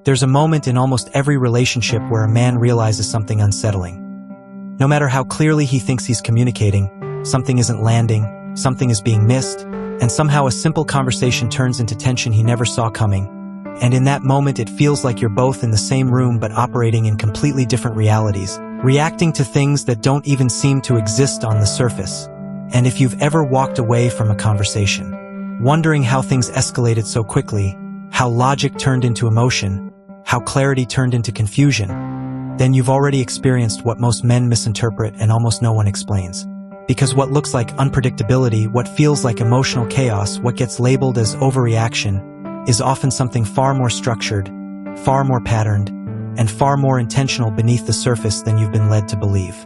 There's a moment in almost every relationship where a man realizes something unsettling. No matter how clearly he thinks he's communicating, something isn't landing, something is being missed, and somehow a simple conversation turns into tension he never saw coming. And in that moment, it feels like you're both in the same room but operating in completely different realities, reacting to things that don't even seem to exist on the surface. And if you've ever walked away from a conversation, wondering how things escalated so quickly, how logic turned into emotion, how clarity turned into confusion, then you've already experienced what most men misinterpret and almost no one explains. Because what looks like unpredictability, what feels like emotional chaos, what gets labeled as overreaction, is often something far more structured, far more patterned, and far more intentional beneath the surface than you've been led to believe.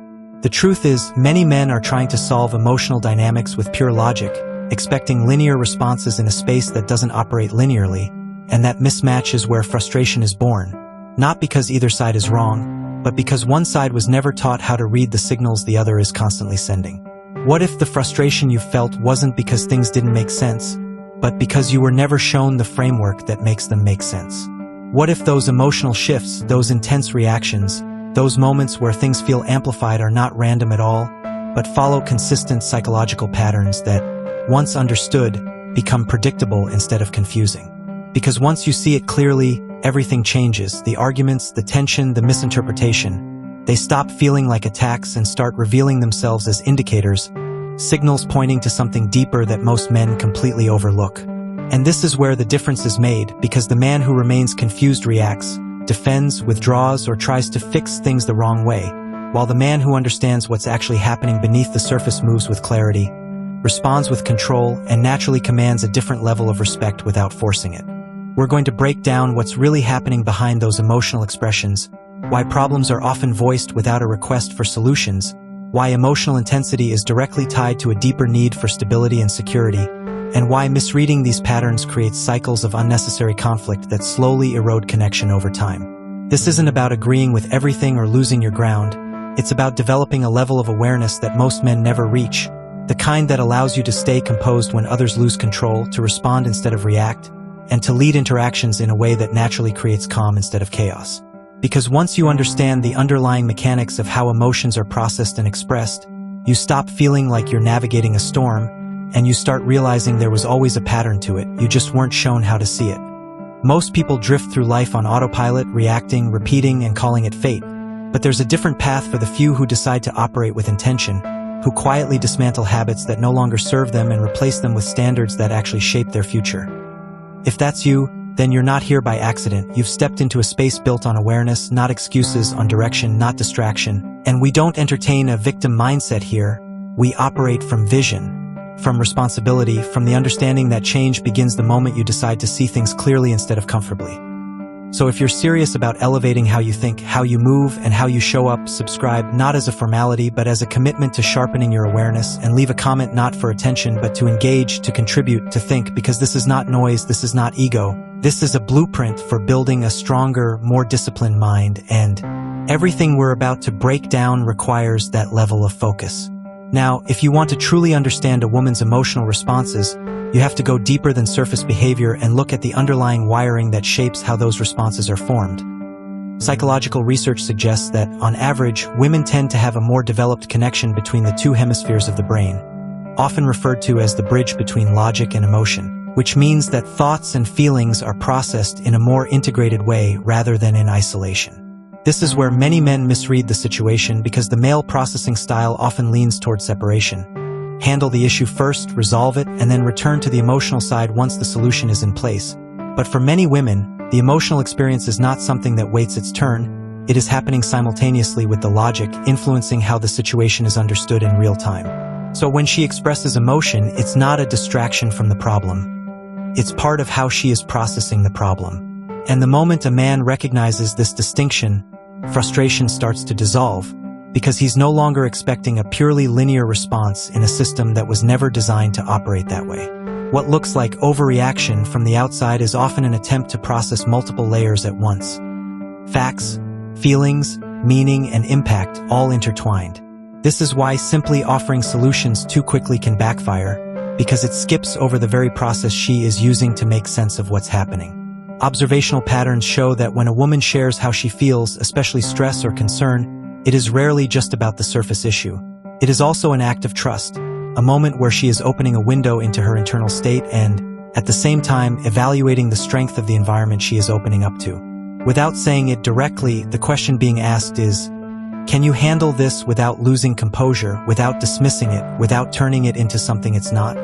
The truth is, many men are trying to solve emotional dynamics with pure logic, expecting linear responses in a space that doesn't operate linearly, and that mismatch is where frustration is born, not because either side is wrong, but because one side was never taught how to read the signals the other is constantly sending. What if the frustration you felt wasn't because things didn't make sense, but because you were never shown the framework that makes them make sense? What if those emotional shifts, those intense reactions, those moments where things feel amplified are not random at all, but follow consistent psychological patterns that, once understood, become predictable instead of confusing? Because once you see it clearly, everything changes. The arguments, the tension, the misinterpretation. They stop feeling like attacks and start revealing themselves as indicators, signals pointing to something deeper that most men completely overlook. And this is where the difference is made, because the man who remains confused reacts, defends, withdraws, or tries to fix things the wrong way, while the man who understands what's actually happening beneath the surface moves with clarity, responds with control, and naturally commands a different level of respect without forcing it. We're going to break down what's really happening behind those emotional expressions, why problems are often voiced without a request for solutions, why emotional intensity is directly tied to a deeper need for stability and security, and why misreading these patterns creates cycles of unnecessary conflict that slowly erode connection over time. This isn't about agreeing with everything or losing your ground. It's about developing a level of awareness that most men never reach, the kind that allows you to stay composed when others lose control, to respond instead of react, and to lead interactions in a way that naturally creates calm instead of chaos. Because once you understand the underlying mechanics of how emotions are processed and expressed, you stop feeling like you're navigating a storm, and you start realizing there was always a pattern to it, you just weren't shown how to see it. Most people drift through life on autopilot, reacting, repeating, and calling it fate. But there's a different path for the few who decide to operate with intention, who quietly dismantle habits that no longer serve them and replace them with standards that actually shape their future. If that's you, then you're not here by accident. You've stepped into a space built on awareness, not excuses, on direction, not distraction. And we don't entertain a victim mindset here. We operate from vision, from responsibility, from the understanding that change begins the moment you decide to see things clearly instead of comfortably. So if you're serious about elevating how you think, how you move, and how you show up, subscribe not as a formality but as a commitment to sharpening your awareness, and leave a comment not for attention but to engage, to contribute, to think, because this is not noise, this is not ego. This is a blueprint for building a stronger, more disciplined mind, and everything we're about to break down requires that level of focus. Now, if you want to truly understand a woman's emotional responses, you have to go deeper than surface behavior and look at the underlying wiring that shapes how those responses are formed. Psychological research suggests that, on average, women tend to have a more developed connection between the two hemispheres of the brain, often referred to as the bridge between logic and emotion, which means that thoughts and feelings are processed in a more integrated way rather than in isolation. This is where many men misread the situation because the male processing style often leans toward separation. Handle the issue first, resolve it, and then return to the emotional side once the solution is in place. But for many women, the emotional experience is not something that waits its turn. It is happening simultaneously with the logic, influencing how the situation is understood in real time. So when she expresses emotion, it's not a distraction from the problem. It's part of how she is processing the problem. And the moment a man recognizes this distinction, frustration starts to dissolve, because he's no longer expecting a purely linear response in a system that was never designed to operate that way. What looks like overreaction from the outside is often an attempt to process multiple layers at once. Facts, feelings, meaning, and impact all intertwined. This is why simply offering solutions too quickly can backfire, because it skips over the very process she is using to make sense of what's happening. Observational patterns show that when a woman shares how she feels, especially stress or concern, it is rarely just about the surface issue. It is also an act of trust, a moment where she is opening a window into her internal state and, at the same time, evaluating the strength of the environment she is opening up to. Without saying it directly, the question being asked is, can you handle this without losing composure, without dismissing it, without turning it into something it's not?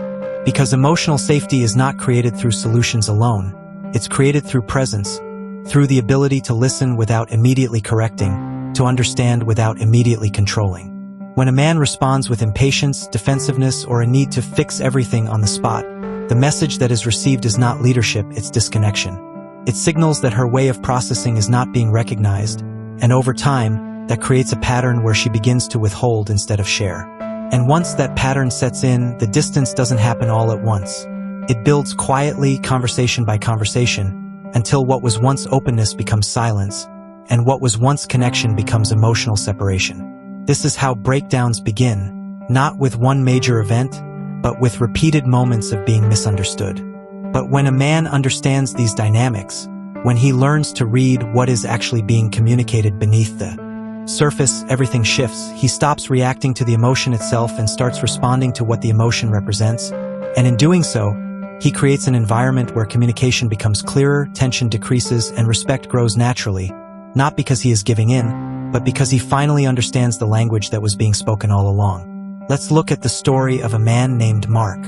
Because emotional safety is not created through solutions alone. It's created through presence, through the ability to listen without immediately correcting, to understand without immediately controlling. When a man responds with impatience, defensiveness, or a need to fix everything on the spot, the message that is received is not leadership, it's disconnection. It signals that her way of processing is not being recognized, and over time, that creates a pattern where she begins to withhold instead of share. And once that pattern sets in, the distance doesn't happen all at once. It builds quietly, conversation by conversation, until what was once openness becomes silence, and what was once connection becomes emotional separation. This is how breakdowns begin, not with one major event, but with repeated moments of being misunderstood. But when a man understands these dynamics, when he learns to read what is actually being communicated beneath the surface, everything shifts. He stops reacting to the emotion itself and starts responding to what the emotion represents. And in doing so, he creates an environment where communication becomes clearer, tension decreases, and respect grows naturally, not because he is giving in, but because he finally understands the language that was being spoken all along. Let's look at the story of a man named Mark.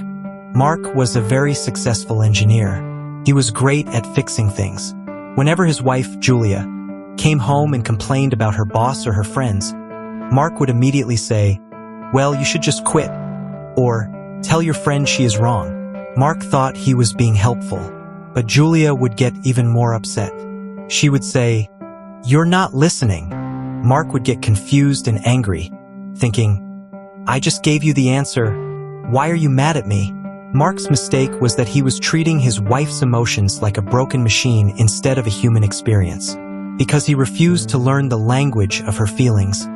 Mark was a very successful engineer. He was great at fixing things. Whenever his wife, Julia, came home and complained about her boss or her friends, Mark would immediately say, "Well, you should just quit," or "Tell your friend she is wrong." Mark thought he was being helpful, but Julia would get even more upset. She would say, "You're not listening." Mark would get confused and angry, thinking, "I just gave you the answer. Why are you mad at me?" Mark's mistake was that he was treating his wife's emotions like a broken machine instead of a human experience. Because he refused to learn the language of her feelings,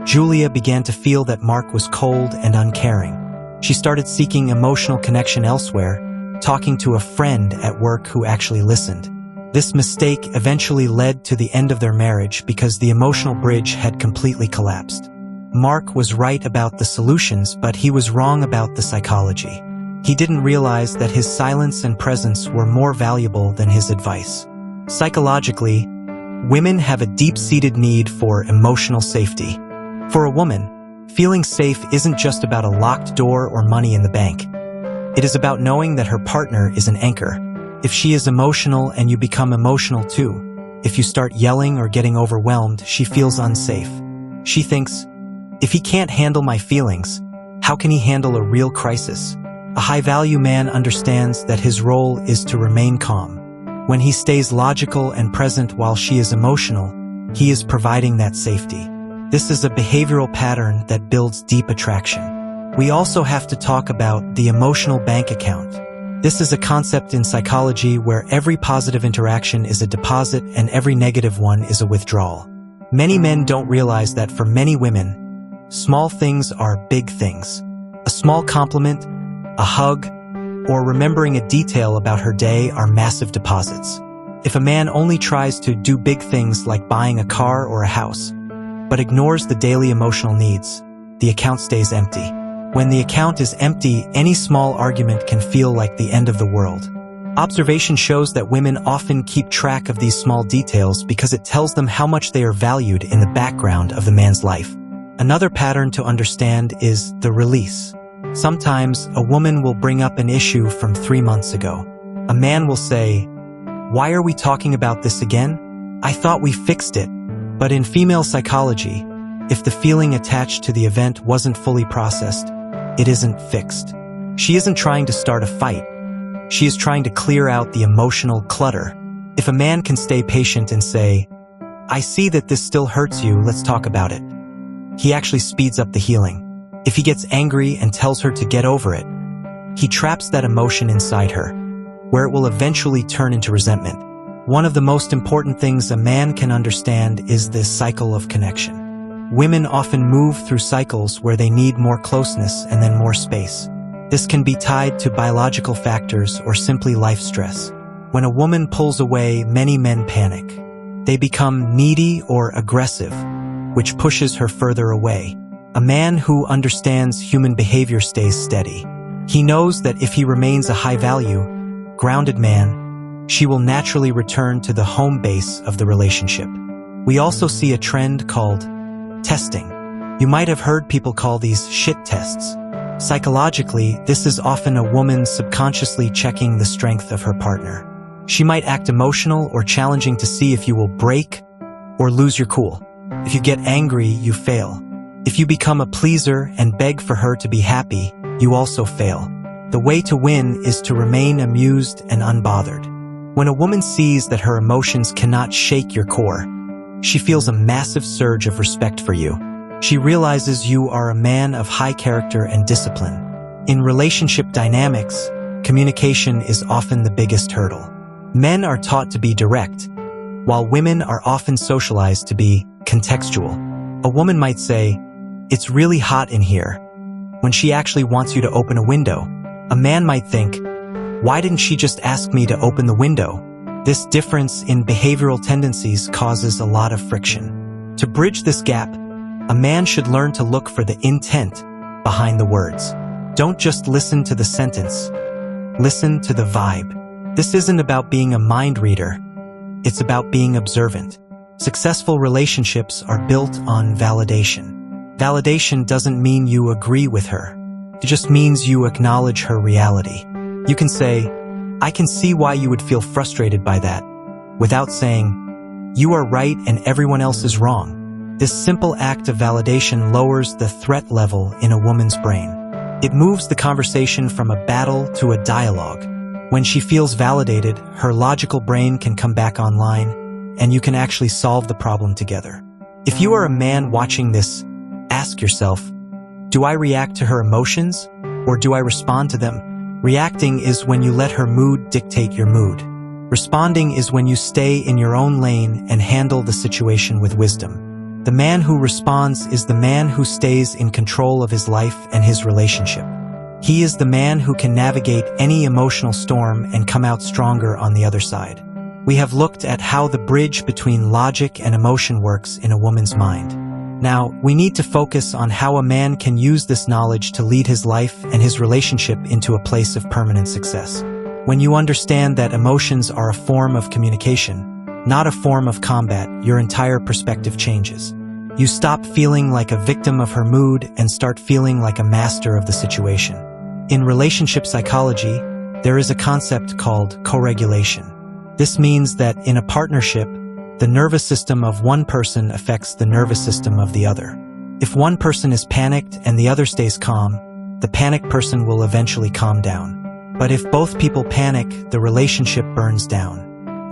Julia began to feel that Mark was cold and uncaring. She started seeking emotional connection elsewhere, talking to a friend at work who actually listened. This mistake eventually led to the end of their marriage because the emotional bridge had completely collapsed. Mark was right about the solutions, but he was wrong about the psychology. He didn't realize that his silence and presence were more valuable than his advice. Psychologically, women have a deep-seated need for emotional safety. For a woman, feeling safe isn't just about a locked door or money in the bank. It is about knowing that her partner is an anchor. If she is emotional and you become emotional too, if you start yelling or getting overwhelmed, she feels unsafe. She thinks, if he can't handle my feelings, how can he handle a real crisis? A high-value man understands that his role is to remain calm. When he stays logical and present while she is emotional, he is providing that safety. This is a behavioral pattern that builds deep attraction. We also have to talk about the emotional bank account. This is a concept in psychology where every positive interaction is a deposit and every negative one is a withdrawal. Many men don't realize that for many women, small things are big things. A small compliment, a hug, or remembering a detail about her day are massive deposits. If a man only tries to do big things like buying a car or a house, but ignores the daily emotional needs, the account stays empty. When the account is empty, any small argument can feel like the end of the world. Observation shows that women often keep track of these small details because it tells them how much they are valued in the background of the man's life. Another pattern to understand is the release. Sometimes a woman will bring up an issue from 3 months ago. A man will say, "Why are we talking about this again? I thought we fixed it." But in female psychology, if the feeling attached to the event wasn't fully processed, it isn't fixed. She isn't trying to start a fight. She is trying to clear out the emotional clutter. If a man can stay patient and say, "I see that this still hurts you, let's talk about it," he actually speeds up the healing. If he gets angry and tells her to get over it, he traps that emotion inside her, where it will eventually turn into resentment. One of the most important things a man can understand is this cycle of connection. Women often move through cycles where they need more closeness and then more space. This can be tied to biological factors or simply life stress. When a woman pulls away, many men panic. They become needy or aggressive, which pushes her further away. A man who understands human behavior stays steady. He knows that if he remains a high-value, grounded man, she will naturally return to the home base of the relationship. We also see a trend called testing. You might have heard people call these shit tests. Psychologically, this is often a woman subconsciously checking the strength of her partner. She might act emotional or challenging to see if you will break or lose your cool. If you get angry, you fail. If you become a pleaser and beg for her to be happy, you also fail. The way to win is to remain amused and unbothered. When a woman sees that her emotions cannot shake your core, she feels a massive surge of respect for you. She realizes you are a man of high character and discipline. In relationship dynamics, communication is often the biggest hurdle. Men are taught to be direct, while women are often socialized to be contextual. A woman might say, "It's really hot in here," when she actually wants you to open a window. A man might think, "Why didn't she just ask me to open the window?" This difference in behavioral tendencies causes a lot of friction. To bridge this gap, a man should learn to look for the intent behind the words. Don't just listen to the sentence. Listen to the vibe. This isn't about being a mind reader. It's about being observant. Successful relationships are built on validation. Validation doesn't mean you agree with her. It just means you acknowledge her reality. You can say, "I can see why you would feel frustrated by that," without saying, "You are right and everyone else is wrong." This simple act of validation lowers the threat level in a woman's brain. It moves the conversation from a battle to a dialogue. When she feels validated, her logical brain can come back online, and you can actually solve the problem together. If you are a man watching this, ask yourself, do I react to her emotions, or do I respond to them? Reacting is when you let her mood dictate your mood. Responding is when you stay in your own lane and handle the situation with wisdom. The man who responds is the man who stays in control of his life and his relationship. He is the man who can navigate any emotional storm and come out stronger on the other side. We have looked at how the bridge between logic and emotion works in a woman's mind. Now, we need to focus on how a man can use this knowledge to lead his life and his relationship into a place of permanent success. When you understand that emotions are a form of communication, not a form of combat, your entire perspective changes. You stop feeling like a victim of her mood and start feeling like a master of the situation. In relationship psychology, there is a concept called co-regulation. This means that in a partnership, the nervous system of one person affects the nervous system of the other. If one person is panicked and the other stays calm, the panicked person will eventually calm down. But if both people panic, the relationship burns down.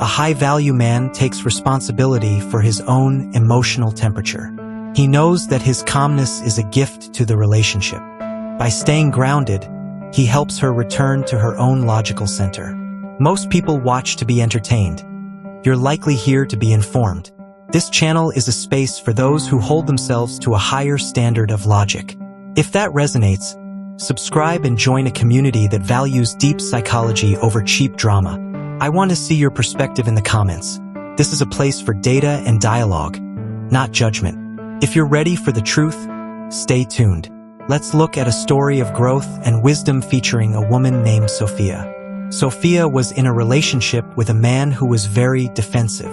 A high-value man takes responsibility for his own emotional temperature. He knows that his calmness is a gift to the relationship. By staying grounded, he helps her return to her own logical center. Most people watch to be entertained. You're likely here to be informed. This channel is a space for those who hold themselves to a higher standard of logic. If that resonates, subscribe and join a community that values deep psychology over cheap drama. I want to see your perspective in the comments. This is a place for data and dialogue, not judgment. If you're ready for the truth, stay tuned. Let's look at a story of growth and wisdom featuring a woman named Sophia. Sophia was in a relationship with a man who was very defensive.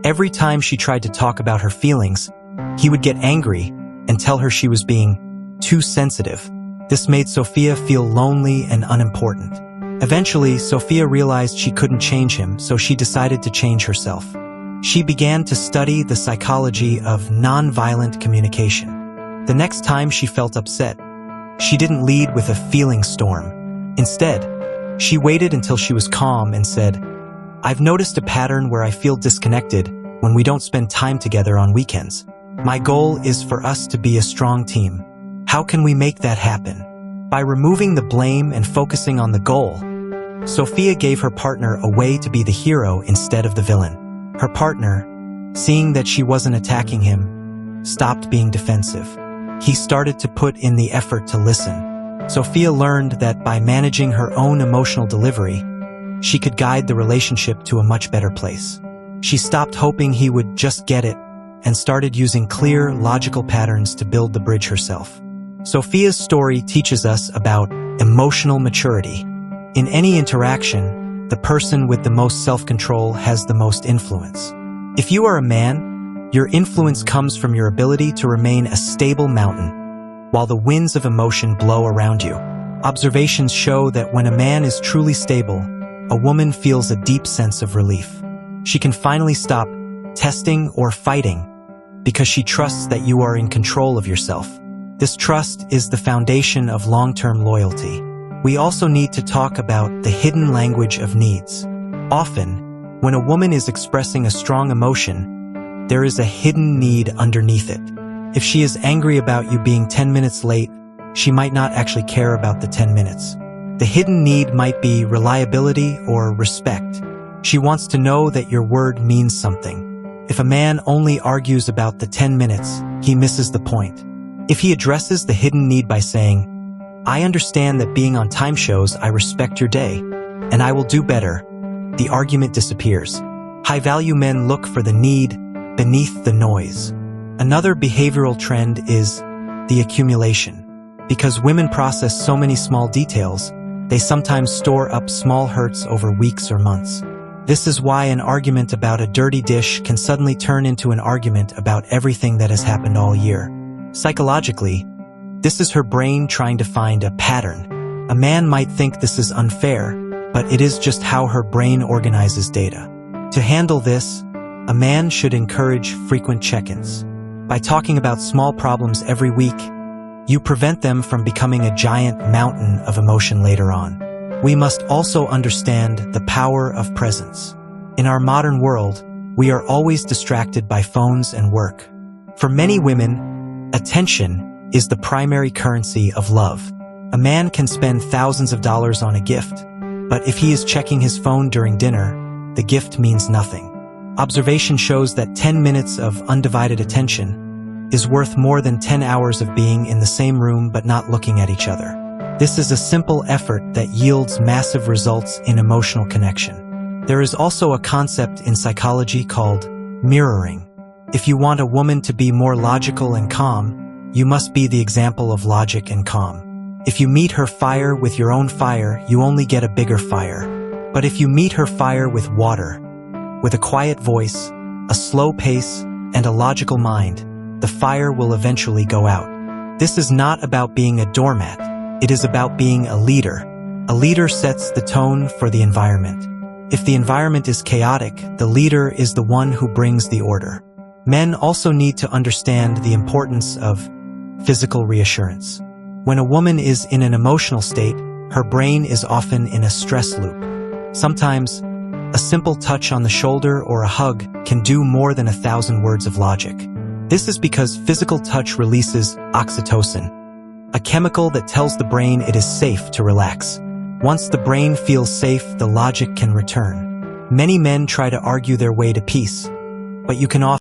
Every time she tried to talk about her feelings, he would get angry and tell her she was being too sensitive. This made Sophia feel lonely and unimportant. Eventually, Sophia realized she couldn't change him, so she decided to change herself. She began to study the psychology of nonviolent communication. The next time she felt upset, she didn't lead with a feeling storm. Instead, she waited until she was calm and said, "I've noticed a pattern where I feel disconnected when we don't spend time together on weekends. My goal is for us to be a strong team. How can we make that happen?" By removing the blame and focusing on the goal, Sophia gave her partner a way to be the hero instead of the villain. Her partner, seeing that she wasn't attacking him, stopped being defensive. He started to put in the effort to listen. Sophia learned that by managing her own emotional delivery, she could guide the relationship to a much better place. She stopped hoping he would just get it and started using clear, logical patterns to build the bridge herself. Sophia's story teaches us about emotional maturity. In any interaction, the person with the most self-control has the most influence. If you are a man, your influence comes from your ability to remain a stable mountain while the winds of emotion blow around you. Observations show that when a man is truly stable, a woman feels a deep sense of relief. She can finally stop testing or fighting because she trusts that you are in control of yourself. This trust is the foundation of long-term loyalty. We also need to talk about the hidden language of needs. Often, when a woman is expressing a strong emotion, there is a hidden need underneath it. If she is angry about you being 10 minutes late, she might not actually care about the 10 minutes. The hidden need might be reliability or respect. She wants to know that your word means something. If a man only argues about the 10 minutes, he misses the point. If he addresses the hidden need by saying, "I understand that being on time shows I respect your day, and I will do better," the argument disappears. High-value men look for the need beneath the noise. Another behavioral trend is the accumulation. Because women process so many small details, they sometimes store up small hurts over weeks or months. This is why an argument about a dirty dish can suddenly turn into an argument about everything that has happened all year. Psychologically, this is her brain trying to find a pattern. A man might think this is unfair, but it is just how her brain organizes data. To handle this, a man should encourage frequent check-ins. By talking about small problems every week, you prevent them from becoming a giant mountain of emotion later on. We must also understand the power of presence. In our modern world, we are always distracted by phones and work. For many women, attention is the primary currency of love. A man can spend thousands of dollars on a gift, but if he is checking his phone during dinner, the gift means nothing. Observation shows that 10 minutes of undivided attention is worth more than 10 hours of being in the same room but not looking at each other. This is a simple effort that yields massive results in emotional connection. There is also a concept in psychology called mirroring. If you want a woman to be more logical and calm, you must be the example of logic and calm. If you meet her fire with your own fire, you only get a bigger fire. But if you meet her fire with water, with a quiet voice, a slow pace, and a logical mind, the fire will eventually go out. This is not about being a doormat. It is about being a leader. A leader sets the tone for the environment. If the environment is chaotic, the leader is the one who brings the order. Men also need to understand the importance of physical reassurance. When a woman is in an emotional state, her brain is often in a stress loop. Sometimes, a simple touch on the shoulder or a hug can do more than 1,000 words of logic. This is because physical touch releases oxytocin, a chemical that tells the brain it is safe to relax. Once the brain feels safe, the logic can return. Many men try to argue their way to peace, but you can often